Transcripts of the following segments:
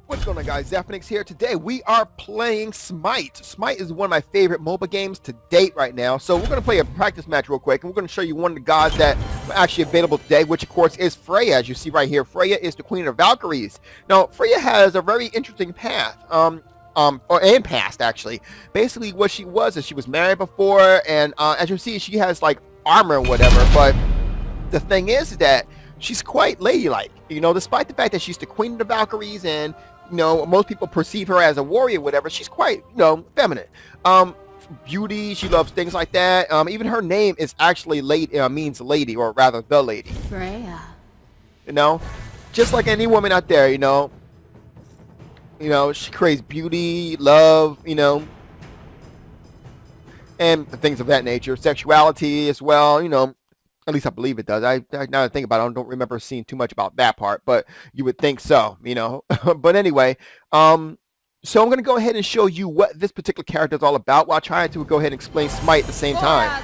What's going on, guys? Zephyrnix here. Today we are playing SMiTE. SMiTE is one of my favorite MOBA games to date right now. So we're going to play a practice match real quick, and we're going to show you one of the gods that are actually available today, which of course is Freya. As you see right here, Freya is the queen of Valkyries. Now, Freya has a very interesting path. And past actually. Basically, what she was is she was married before, and as you see, she has like armor and whatever. But the thing is that she's quite ladylike. You know, despite the fact that she's the queen of the Valkyries and most people perceive her as a warrior, whatever. She's quite, feminine. Beauty. She loves things like that. Even her name is actually means lady, or rather, the lady. Freya. Just like any woman out there. She craves beauty, love. And things of that nature. Sexuality as well. At least I believe it does. Now that I think about it, I don't remember seeing too much about that part, but you would think so, But anyway, so I'm going to go ahead and show you what this particular character is all about while trying to go ahead and explain SMiTE at the same time.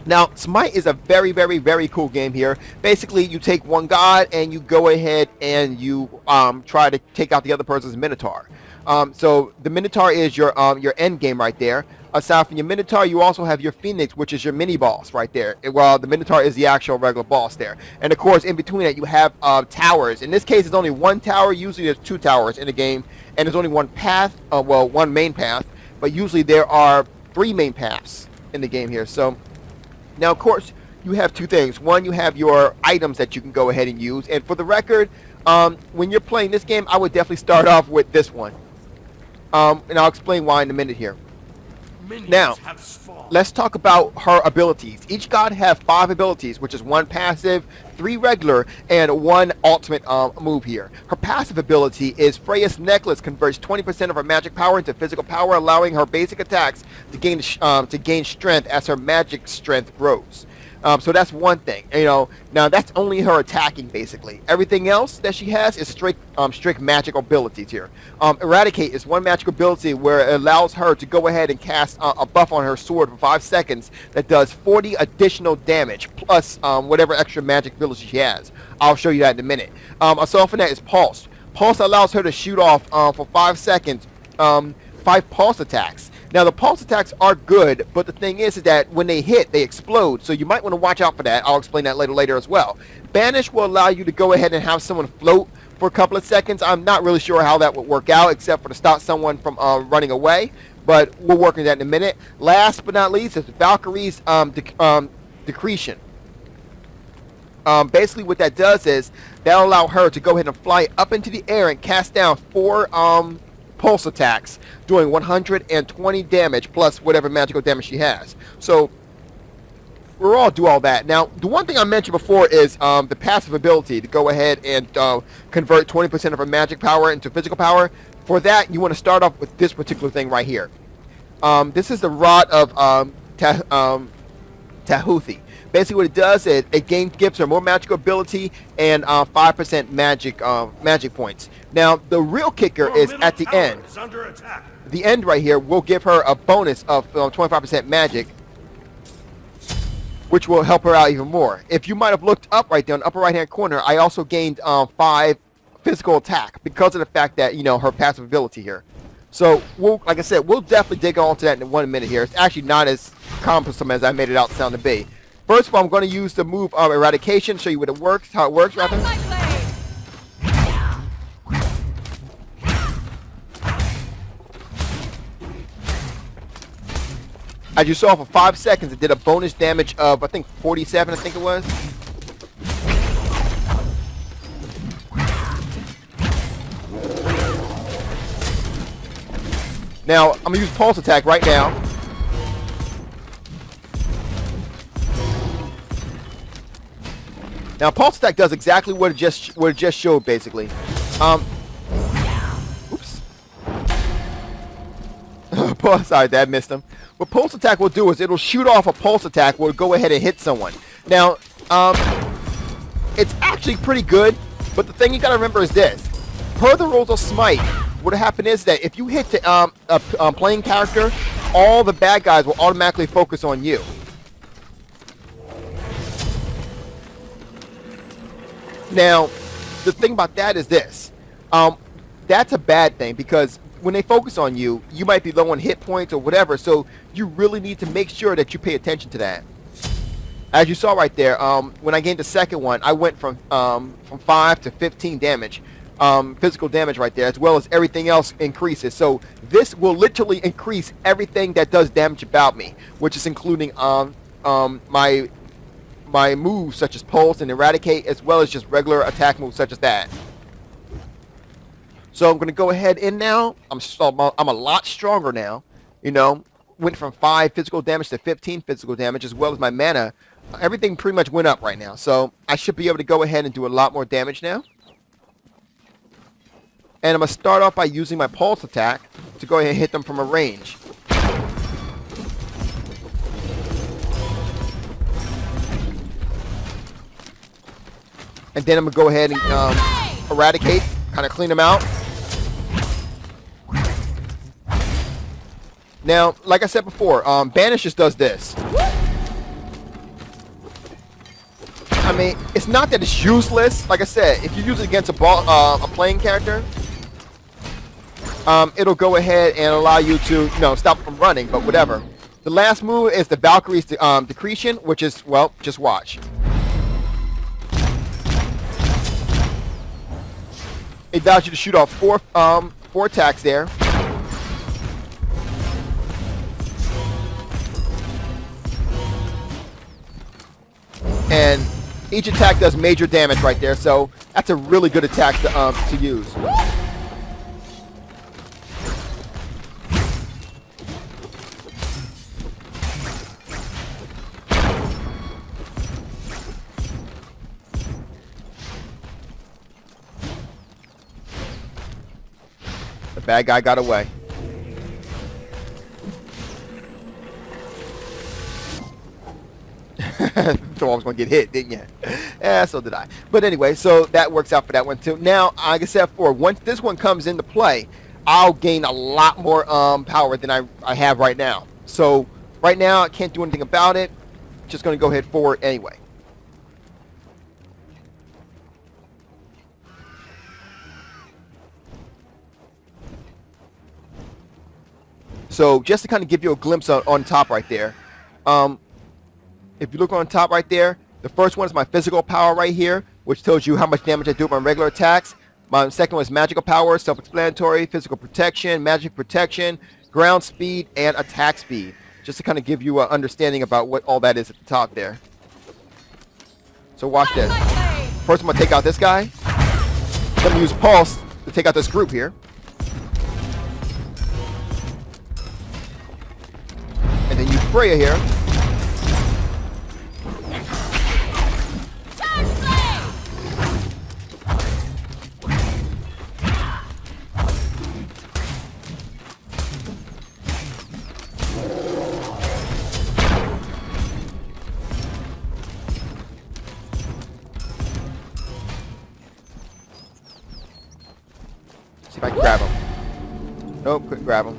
Now, SMiTE is a very, very, very cool game here. Basically, you take one god and you go ahead and you try to take out the other person's Minotaur. So the Minotaur is your end game right there. Aside from your Minotaur, you also have your Phoenix, which is your mini boss right there. While the Minotaur is the actual regular boss there. And of course, in between that, you have towers. In this case, it's only one tower. Usually, there's two towers in the game, and there's only one path. One main path, but usually there are three main paths in the game here. So now, of course, you have two things. One, you have your items that you can go ahead and use. And for the record, when you're playing this game, I would definitely start off with this one. And I'll explain why in a minute here. Now, let's talk about her abilities. Each god has 5 abilities, which is 1 passive, 3 regular, and 1 ultimate move here. Her passive ability is Freya's Necklace converts 20% of her magic power into physical power, allowing her basic attacks to gain strength as her magic strength grows. So that's one thing. Now that's only her attacking basically. Everything else that she has is strict magical abilities here. Eradicate is one magical ability where it allows her to go ahead and cast a buff on her sword for 5 seconds that does 40 additional damage plus whatever extra magic ability she has. I'll show you that in a minute. Aside from that is Pulse. Pulse allows her to shoot off for 5 seconds 5 pulse attacks. Now, the pulse attacks are good, but the thing is that when they hit, they explode. So you might want to watch out for that. I'll explain that later as well. Banish will allow you to go ahead and have someone float for a couple of seconds. I'm not really sure how that would work out, except for to stop someone from running away. But we'll work on that in a minute. Last but not least is Valkyrie's Decretion. Basically, what that does is that'll allow her to go ahead and fly up into the air and cast down 4 pulse attacks doing 120 damage plus whatever magical damage she has. So we'll all do all that. Now, the one thing I mentioned before is the passive ability to go ahead and convert 20% of her magic power into physical power. For that, you want to start off with this particular thing right here. This is the Rod of Tahuthi. Basically, what it does is it gives her more magical ability and 5% magic points. Now, the real kicker is at the end. The end right here will give her a bonus of 25% magic, which will help her out even more. If you might have looked up right there in the upper right-hand corner, I also gained 5 physical attack because of the fact that, her passive ability here. So, like I said, we'll definitely dig on to that in 1 minute here. It's actually not as cumbersome as I made it out sound to be. First of all, I'm going to use the move of Eradication, show you what it works, how it works, rather. As you saw, for 5 seconds, it did a bonus damage of, I think, 47, I think it was. Now, I'm going to use Pulse Attack right now. Now, Pulse Attack does exactly what it just showed, basically. Oops. Sorry, that missed him. What Pulse Attack will do is it'll shoot off a Pulse Attack will go ahead and hit someone. Now, it's actually pretty good, but the thing you got to remember is this. Per the rules of SMiTE, what will happen is that if you hit a playing character, all the bad guys will automatically focus on you. Now, the thing about that is this. that's a bad thing, because when they focus on you, you might be low on hit points or whatever, so you really need to make sure that you pay attention to that. As you saw right there, when I gained the second one, I went from 5 to 15 damage, physical damage right there, as well as everything else increases. So this will literally increase everything that does damage about me, which is including my moves such as Pulse and Eradicate, as well as just regular attack moves such as that. So I'm going to go ahead in now. I'm a lot stronger now. You know, went from 5 physical damage to 15 physical damage, as well as my mana. Everything pretty much went up right now. So I should be able to go ahead and do a lot more damage now. And I'm going to start off by using my Pulse attack to go ahead and hit them from a range. And then I'm going to go ahead and Eradicate, kind of clean them out. Now, like I said before, Banish just does this. I mean, it's not that it's useless. Like I said, if you use it against a playing character, it'll go ahead and allow you to, stop from running, but whatever. The last move is the Valkyrie's Decretion, which is, well, just watch. It allows you to shoot off four attacks there. And each attack does major damage right there, so that's a really good attack to use. The bad guy got away. Thought I was going to get hit, didn't you? Yeah, so did I. But anyway, so that works out for that one too. Now, like I said before, once this one comes into play, I'll gain a lot more power than I have right now. So right now, I can't do anything about it. Just going to go ahead forward anyway. So just to kind of give you a glimpse on top right there. If you look on top right there, the first one is my physical power right here, which tells you how much damage I do with my regular attacks. My second one is magical power, self-explanatory, physical protection, magic protection, ground speed, and attack speed. Just to kind of give you an understanding about what all that is at the top there. So watch this. First I'm going to take out this guy. I'm going to use Pulse to take out this group here. And then use Freya here. See if I can grab him. Nope, couldn't grab him.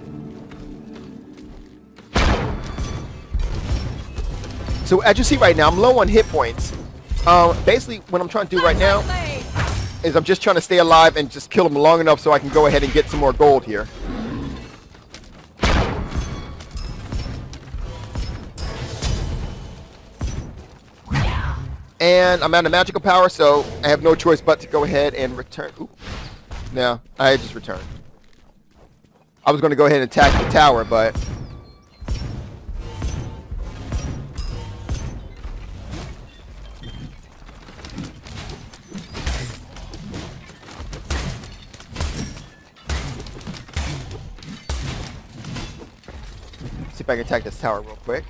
So as you see right now, I'm low on hit points. Basically, what I'm trying to do right now is I'm just trying to stay alive and just kill him long enough so I can go ahead and get some more gold here. And I'm out of magical power, so I have no choice but to go ahead and return. Ooh. No, I just returned. I was going to go ahead and attack the tower, but... see if I can attack this tower real quick.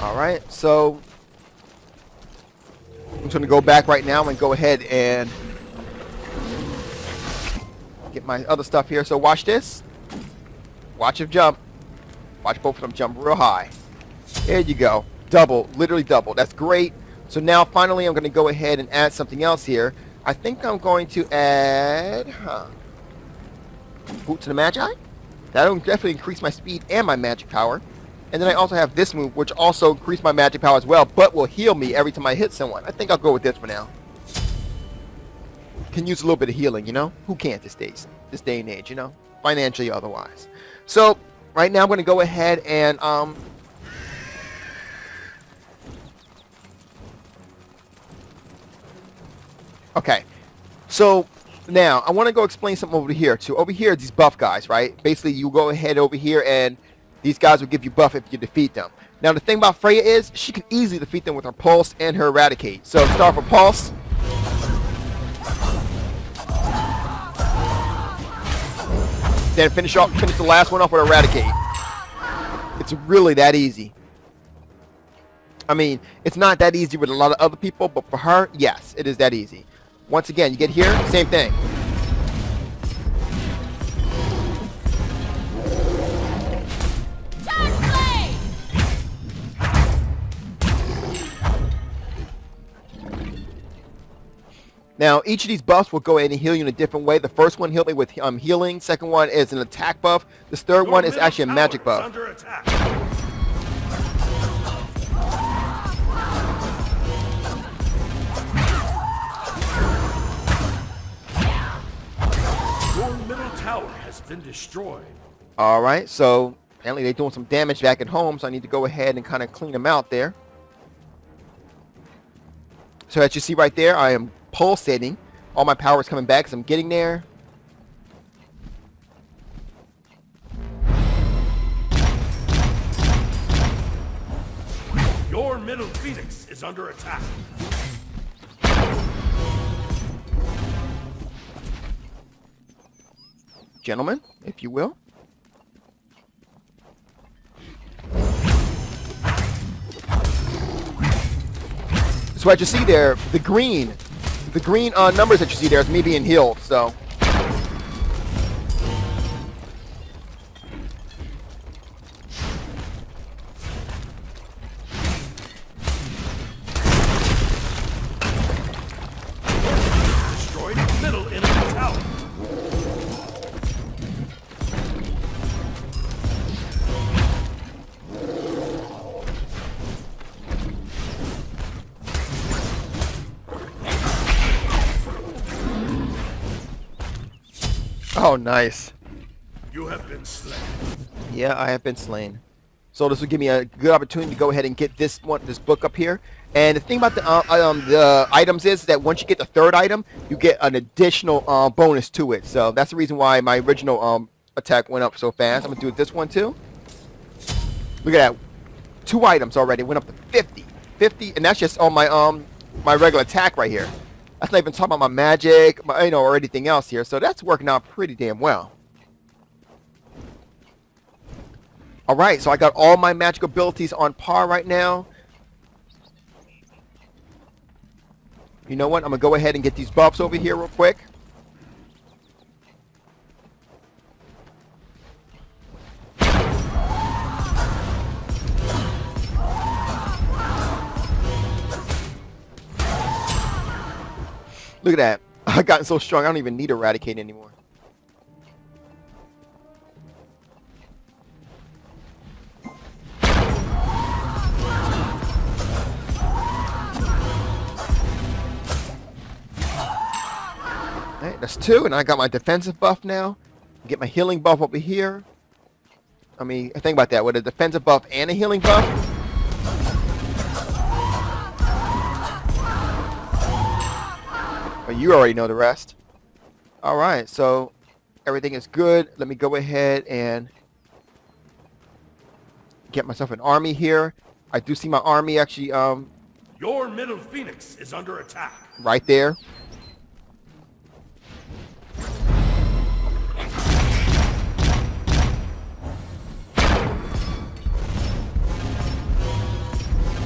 Alright, so I'm just going to go back right now and go ahead and get my other stuff here. So watch this. Watch him jump. Watch both of them jump real high. There you go. Double. Literally double. That's great. So now finally I'm going to go ahead and add something else here. I think I'm going to add Boots of the Magi. That'll definitely increase my speed and my magic power. And then I also have this move, which also increases my magic power as well, but will heal me every time I hit someone. I think I'll go with this for now. Can use a little bit of healing, you know? Who can't this day and age, you know? Financially or otherwise. So, right now I'm going to go ahead and... Okay. So, now, I want to go explain something over here, too. Over here, these buff guys, right? Basically, you go ahead over here, and these guys will give you buff if you defeat them. Now, the thing about Freya is, she can easily defeat them with her Pulse and her Eradicate. So, start with Pulse. Then finish the last one off with Eradicate. It's really that easy. I mean, it's not that easy with a lot of other people, but for her, yes, it is that easy. Once again, you get here, same thing. Now, each of these buffs will go ahead and heal you in a different way. The first one healed me with healing. Second one is an attack buff. This third one is actually a magic buff. Under attack. Your middle tower has been destroyed. All right, so apparently they're doing some damage back at home, so I need to go ahead and kind of clean them out there. So as you see right there, I am pulsating. All my power is coming back as I'm getting there. Your middle Phoenix is under attack. Gentlemen, if you will. So as you see there, the green numbers that you see there is me being healed, so. Destroyed middle enemy tower. Oh, nice. You have been slain. Yeah, I have been slain. So this will give me a good opportunity to go ahead and get this book up here. And the thing about the items is that once you get the third item, you get an additional bonus to it. So that's the reason why my original attack went up so fast. I'm gonna do this one too. Look at that, 2 items already went up to 50, and that's just on my my regular attack right here. That's not even talking about my magic, or anything else here. So that's working out pretty damn well. All right, so I got all my magic abilities on par right now. You know what? I'm going to go ahead and get these buffs over here real quick. Look at that. I've gotten so strong, I don't even need Eradicate anymore. Alright, that's 2, and I got my defensive buff now. Get my healing buff over here. I mean, think about that. With a defensive buff and a healing buff. But you already know the rest. Alright, so everything is good. Let me go ahead and get myself an army here. I do see my army actually Your middle Phoenix is under attack. right there.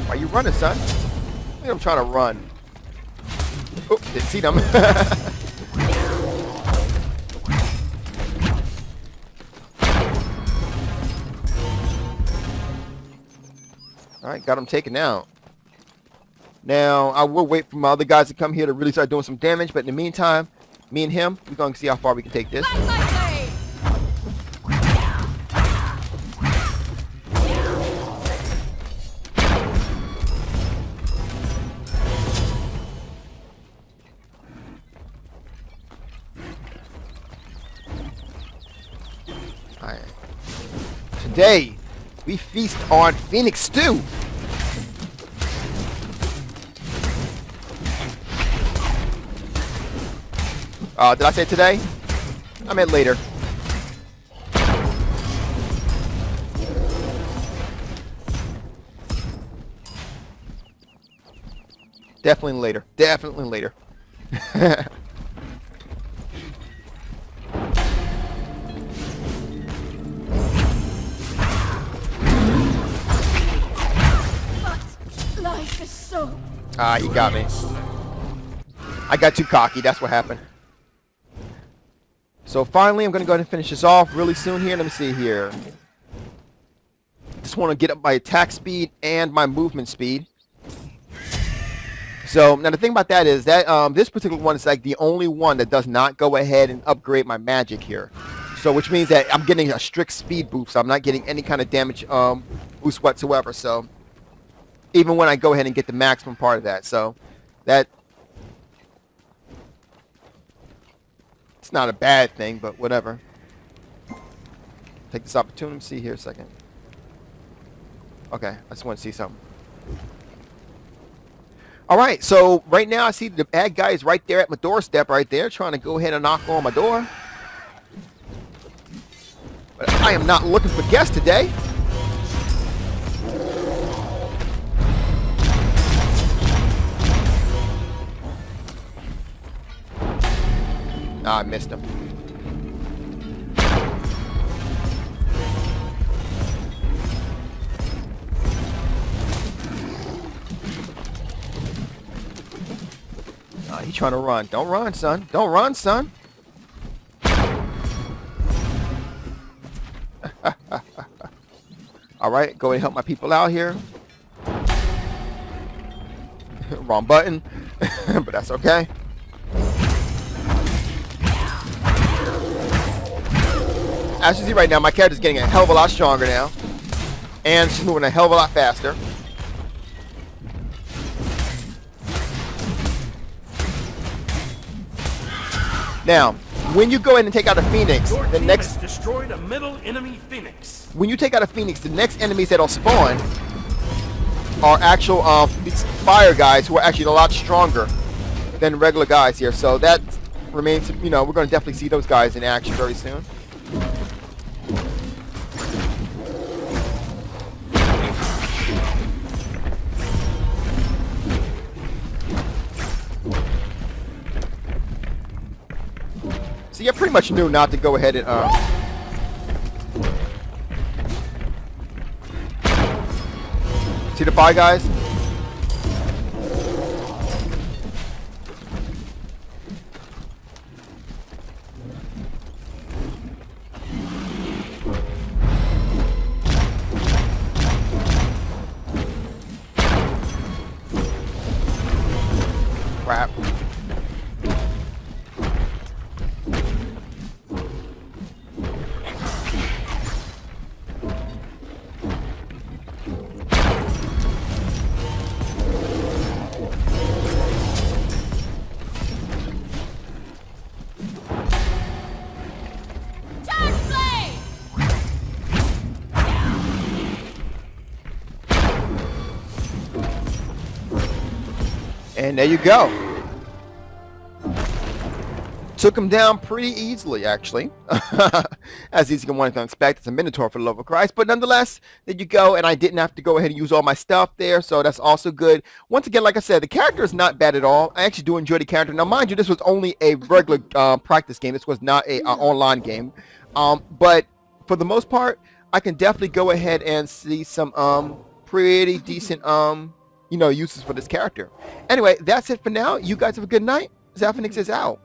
Why you running, son? I think I'm trying to run. Oh, didn't see them. All right, got him taken out. Now, I will wait for my other guys to come here to really start doing some damage, but in the meantime, me and him, we're going to see how far we can take this. Alright. Today, we feast on Phoenix Stew. Did I say today? I meant later. Definitely later. Definitely later. Life is so... Ah, you got me. I got too cocky. That's what happened. So finally, I'm going to go ahead and finish this off really soon here. Let me see here. Just want to get up my attack speed and my movement speed. So now the thing about that is that this particular one is like the only one that does not go ahead and upgrade my magic here. So which means that I'm getting a strict speed boost. So I'm not getting any kind of damage boost whatsoever. So even when I go ahead and get the maximum part of that. So that... it's not a bad thing, but whatever. Take this opportunity. See here a second. Okay, I just want to see something. Alright, so right now I see the bad guy is right there at my doorstep right there, trying to go ahead and knock on my door. But I am not looking for guests today. Ah, I missed him. He's trying to run. Don't run, son. Don't run, son. All right, go ahead and help my people out here. Wrong button, but that's okay. As you see right now, my character's getting a hell of a lot stronger now. And she's moving a hell of a lot faster. Now, when you go in and take out a Phoenix, Your the team next... has destroyed a middle enemy Phoenix. when you take out a Phoenix, the next enemies that'll spawn are actual these fire guys who are actually a lot stronger than regular guys here. So that remains, you know, we're going to definitely see those guys in action very soon. So you pretty much knew not to go ahead and see the fire guys? Crap. And there you go. Took him down pretty easily, actually. As easy as one can expect. It's a Minotaur, for the love of Christ. But nonetheless, there you go. And I didn't have to go ahead and use all my stuff there. So that's also good. Once again, like I said, the character is not bad at all. I actually do enjoy the character. Now, mind you, this was only a regular practice game. This was not a online game. But for the most part, I can definitely go ahead and see some pretty decent you know, uses for this character. Anyway, that's it for now. You guys have a good night. Zephyrnix is out.